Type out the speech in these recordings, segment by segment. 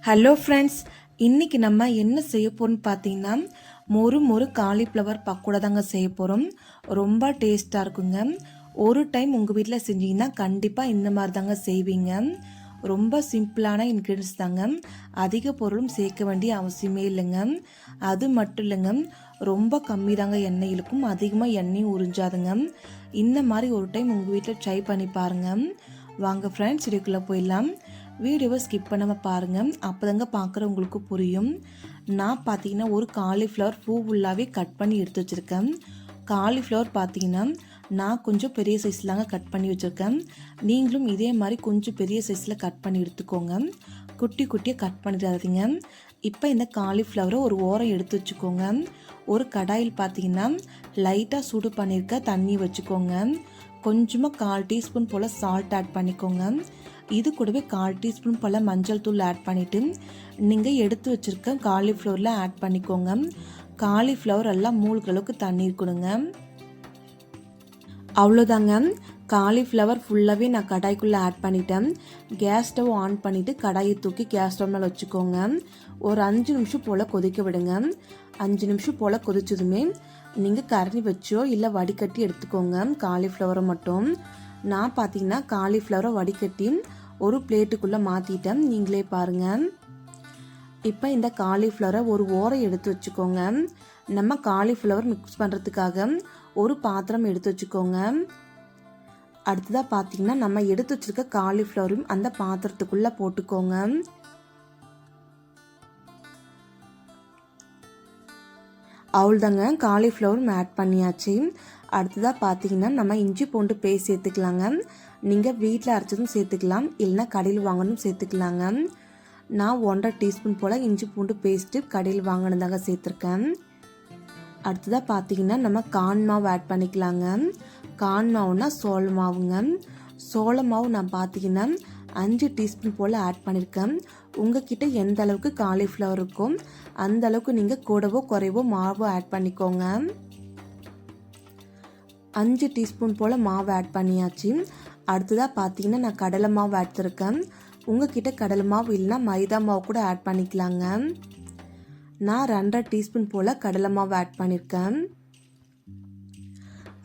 Hello friends, இன்றைக்கி நம்ம என்ன செய்ய போகிறோம்னு பார்த்தீங்கன்னா மொறு காலிஃப்ளவர் பக்கோடா தாங்க செய்ய போகிறோம். ரொம்ப டேஸ்ட்டாக இருக்குங்க. ஒரு டைம் உங்கள் வீட்டில் செஞ்சீங்கன்னா கண்டிப்பாக இந்த மாதிரி தாங்க செய்வீங்க. ரொம்ப சிம்பிளான இன்க்ரீடியன்ஸ் தாங்க. அதிக பொருளும் சேர்க்க வேண்டிய அவசியமே இல்லைங்க. அது மட்டும் இல்லைங்க, ரொம்ப கம்மி தாங்க எண்ணெய் இழுக்கும், அதிகமாக எண்ணெயும் உறிஞ்சாதுங்க. இந்த மாதிரி ஒரு டைம் உங்கள் வீட்டில் ட்ரை பண்ணி பாருங்கள். வாங்க ஃப்ரெண்ட்ஸ், இதுக்குள்ளே போயிடலாம். வீடியோவை ஸ்கிப் பண்ணாமல் பாருங்கள், அப்போ தாங்க பார்க்குறவங்களுக்கு புரியும். நான் பார்த்தீங்கன்னா ஒரு காலிஃப்ளவர் பூ ஃபுல்லாகவே கட் பண்ணி எடுத்து வச்சுருக்கேன். காலிஃப்ளவர் பார்த்தீங்கன்னா நான் கொஞ்சம் பெரிய சைஸ்லாங்க கட் பண்ணி வச்சுருக்கேன். நீங்களும் இதே மாதிரி கொஞ்சம் பெரிய சைஸில் கட் பண்ணி எடுத்துக்கோங்க. குட்டி குட்டியாக கட் பண்ணிடாதீங்க. இப்போ இந்த காலிஃப்ளவரை ஒரு ஓரம் எடுத்து வச்சுக்கோங்க. ஒரு கடாயில் பார்த்தீங்கன்னா லைட்டாக சூடு பண்ணியிருக்க தண்ணி வச்சுக்கோங்க. கொஞ்சமாக 1/4 டீஸ்பூன் போல் சால்ட் ஆட் பண்ணிக்கோங்க. இது கூடவே 1/4 டீஸ்பூன் போல் மஞ்சள் தூள் ஆட் பண்ணிவிட்டு நீங்கள் எடுத்து வச்சுருக்க காலிஃப்ளவரில் ஆட் பண்ணிக்கோங்க. காலிஃப்ளவர் எல்லாம் மூழ்கிற அளவுக்கு தண்ணி இருக்கணுங்க. அவ்வளோதாங்க, காலிஃப்ளவர் ஃபுல்லாகவே நான் கடாய்க்குள்ளே ஆட் பண்ணிட்டேன். கேஸ் ஸ்டவ் ஆன் பண்ணிவிட்டு கடாயை தூக்கி கேஸ் ஸ்டவ் மேலே வச்சுக்கோங்க. ஒரு 5 நிமிஷம் போல் கொதிக்க விடுங்க. 5 நிமிஷம் போல் கொதிச்சதுமே நீங்கள் கரண்டி வச்சோ இல்லை வடிகட்டி எடுத்துக்கோங்க காலிஃப்ளவரை மட்டும். நான் பார்த்தீங்கன்னா காலிஃப்ளவரை வடிகட்டி ஒரு பிளேட்டுக்குள்ளே மாற்றிட்டேன், நீங்களே பாருங்கள். இப்போ இந்த காலிஃப்ளவரை ஒரு ஓரம் எடுத்து வச்சுக்கோங்க. நம்ம காலிஃப்ளவர் மிக்ஸ் பண்ணுறதுக்காக ஒரு பாத்திரம் எடுத்து வச்சுக்கோங்க. அடுத்ததாக பார்த்தீங்கன்னா நம்ம எடுத்து வச்சுருக்க காலிஃப்ளவரும் அந்த பாத்திரத்துக்குள்ளே போட்டுக்கோங்க. அவ்வளோதாங்க, காலிஃப்ளவரும் ஆட் பண்ணியாச்சு. அடுத்ததாக பார்த்தீங்கன்னா நம்ம இஞ்சி பூண்டு பேஸ்ட் சேர்த்துக்கலாங்க. நீங்கள் வீட்டில் அரைச்சதும் சேர்த்துக்கலாம், இல்லைனா கடையில் வாங்கணும் சேர்த்துக்கலாங்க. நான் 1.5 டீஸ்பூன் போல் இஞ்சி பூண்டு பேஸ்ட்டு கடையில் வாங்கினதாங்க சேர்த்துருக்கேன். அடுத்ததாக பார்த்தீங்கன்னா நம்ம கார்ன் மாவு ஆட் பண்ணிக்கலாங்க. கார்ன் மாவுனா சோள மாவுங்க. சோள மாவு நான் பார்த்தீங்கன்னா 5 டீஸ்பூன் போல் ஆட் பண்ணியிருக்கேன். உங்ககிட்ட எந்த அளவுக்கு காலிஃப்ளவர் இருக்கோ அந்த அளவுக்கு நீங்கள் கூடவோ குறைவோ மாவு ஆட் பண்ணிக்கோங்க. 5 டீஸ்பூன் போல் மாவு ஆட் பண்ணியாச்சு. அடுத்ததாக பார்த்தீங்கன்னா நான் கடலை மாவு எடுத்துருக்கேன். உங்ககிட்ட கடலை மாவு இல்லைனா மைதா மாவு கூட ஆட் பண்ணிக்கலாங்க. நான் 2.5 டீஸ்பூன் போல் கடலை மாவு ஆட் பண்ணியிருக்கேன்.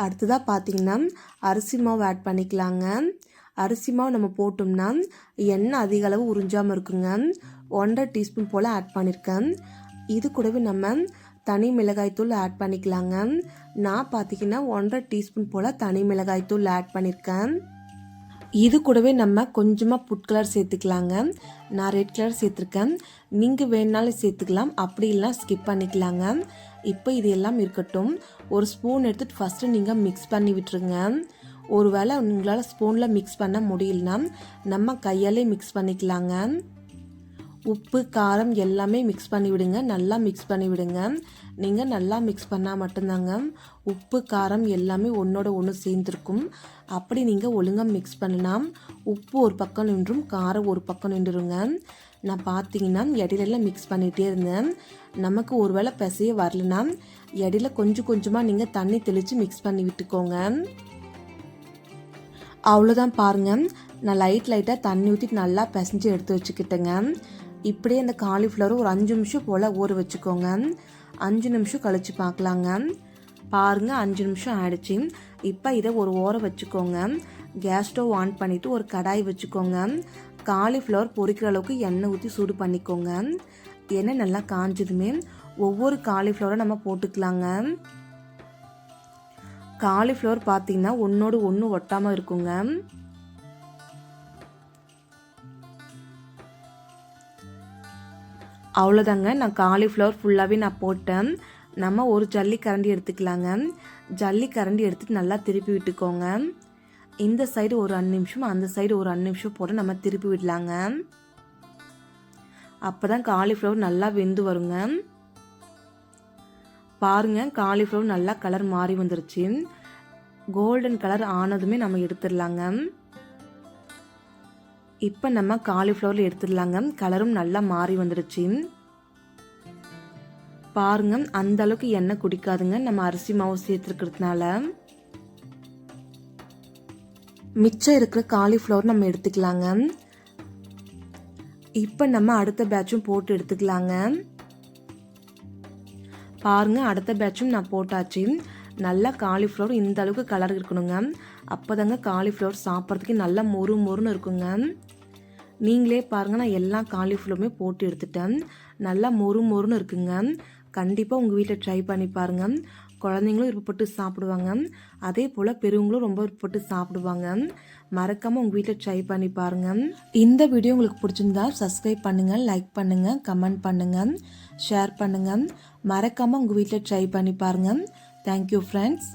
அடுத்ததாக பார்த்தீங்கன்னா அரிசி மாவு ஆட் பண்ணிக்கலாங்க. அரிசி மாவு நம்ம போட்டோம்னா எண்ணெய் அதிக அளவு உறிஞ்சாமல் இருக்குங்க. 1.5 டீஸ்பூன் போல் ஆட் பண்ணியிருக்கேன். இது கூடவே நம்ம தனி மிளகாய்த்தூள் ஆட் பண்ணிக்கலாங்க. நான் பார்த்தீங்கன்னா 1.5 டீஸ்பூன் போல் தனி மிளகாய்த்தூள் ஆட் பண்ணியிருக்கேன். இது கூடவே நம்ம கொஞ்சமாக ஃபுட் கலர் சேர்த்துக்கலாங்க. நான் ரெட் கலர் சேர்த்துருக்கேன், நீங்கள் வேணுனாலும் சேர்த்துக்கலாம், அப்படி இல்லைனா ஸ்கிப் பண்ணிக்கலாங்க. இப்போ இது எல்லாம் இருக்கட்டும். ஒரு ஸ்பூன் எடுத்துகிட்டு ஃபஸ்ட்டு நீங்கள் மிக்ஸ் பண்ணி விட்டுருங்க. ஒரு வேளை உங்களால் ஸ்பூனில் மிக்ஸ் பண்ண முடியலனா நம்ம கையாலே மிக்ஸ் பண்ணிக்கலாங்க. உப்பு காரம் எல்லாமே மிக்ஸ் பண்ணி விடுங்க, நல்லா மிக்ஸ் பண்ணி விடுங்க. நீங்கள் நல்லா மிக்ஸ் பண்ணால் மட்டும்தாங்க உப்பு காரம் எல்லாமே ஒன்றோட ஒன்று சேர்ந்துருக்கும். அப்படி நீங்கள் ஒழுங்காக மிக்ஸ் பண்ணலாம், உப்பு ஒரு பக்கம் நின்றும் காரம் ஒரு பக்கம் நின்றுருங்க. நான் பார்த்தீங்கன்னா இடையிலெல்லாம் மிக்ஸ் பண்ணிகிட்டே இருந்தேன். நமக்கு ஒரு வேளை பிசைய வரலனா இடையில கொஞ்சம் கொஞ்சமாக நீங்கள் தண்ணி தெளித்து மிக்ஸ் பண்ணி விட்டுக்கோங்க. அவ்வளோதான் பாருங்கள், நான் லைட்டாக தண்ணி ஊற்றிட்டு நல்லா பிசைஞ்சு எடுத்து வச்சுக்கிட்டேங்க. இப்படியே அந்த காலிஃப்ளவர் ஒரு 5 நிமிஷம் போல் ஊற வச்சுக்கோங்க. 5 நிமிஷம் கழித்து பார்க்கலாங்க. பாருங்கள், 5 நிமிஷம் ஆயிடுச்சு. இப்போ இதை ஒரு ஓரம் வச்சுக்கோங்க. கேஸ் ஸ்டவ் ஆன் பண்ணிவிட்டு ஒரு கடாய் வச்சுக்கோங்க. காலிஃப்ளவர் பொரிக்கிற அளவுக்கு எண்ணெய் ஊற்றி சூடு பண்ணிக்கோங்க. எண்ணெய் நல்லா காஞ்சதுமே ஒவ்வொரு காலிஃப்ளவரை நம்ம போட்டுக்கலாங்க. காலிஃப்ளவர் பார்த்தீங்கன்னா ஒன்றோடு ஒன்று ஒட்டாமல் இருக்குங்க. அவ்வளோதாங்க, நான் காலிஃப்ளவர் ஃபுல்லாகவே நான் போட்டேன். நம்ம ஒரு ஜல்லி கரண்டி எடுத்துக்கலாங்க. ஜல்லி கரண்டி எடுத்துகிட்டு நல்லா திருப்பி விட்டுக்கோங்க. இந்த சைடு ஒரு 5 நிமிஷம், அந்த சைடு ஒரு 5 நிமிஷம் போட்டு நம்ம திருப்பி விடலாங்க. அப்போ தான் காலிஃப்ளவர் நல்லா வெந்து வருங்க. பாருங்கள், காலிஃப்ளவர் நல்லா கலர் மாறி வந்துருச்சு. கோல்டன் கலர் ஆனதுமே நம்ம எடுத்துடலாங்க. இப்போ நம்ம காலிஃப்ளவரில் எடுத்துடலாங்க. கலரும் நல்லா மாறி வந்துடுச்சு. பாருங்க, அந்த அளவுக்கு எண்ணெய் குடிக்காதுங்க நம்ம அரிசி மாவு சேர்த்துருக்கிறதுனால. மிச்சம் இருக்கிற காலிஃப்ளவர் நம்ம எடுத்துக்கலாங்க. இப்போ நம்ம அடுத்த பேட்சும் போட்டு எடுத்துக்கலாங்க. பாருங்க, அடுத்த பேட்சும் நான் போட்டாச்சு. நல்லா காலிஃப்ளவர் இந்த அளவுக்கு கலர் இருக்கணுங்க. அப்போதாங்க காலிஃப்ளவர் சாப்பிட்றதுக்கு நல்லா மொறு மொறுன்னு இருக்குங்க. நீங்களே பாருங்கள், நான் எல்லா காலிஃப்ளவருமே போட்டு எடுத்துட்டேன். நல்லா மொறு மொறுன்னு இருக்குங்க. கண்டிப்பாக உங்கள் வீட்டில் ட்ரை பண்ணி பாருங்கள். குழந்தைங்களும் விருப்பப்பட்டு சாப்பிடுவாங்க. அதே போல் பெரியவங்களும் ரொம்ப விருப்பப்பட்டு சாப்பிடுவாங்க. மறக்காமல் உங்கள் வீட்டில் ட்ரை பண்ணி பாருங்கள். இந்த வீடியோ உங்களுக்கு பிடிச்சிருந்தா சப்ஸ்கிரைப் பண்ணுங்கள், லைக் பண்ணுங்கள், கமெண்ட் பண்ணுங்கள், ஷேர் பண்ணுங்கள். மறக்காமல் உங்கள் வீட்டில் ட்ரை பண்ணி பாருங்கள். Thank you friends.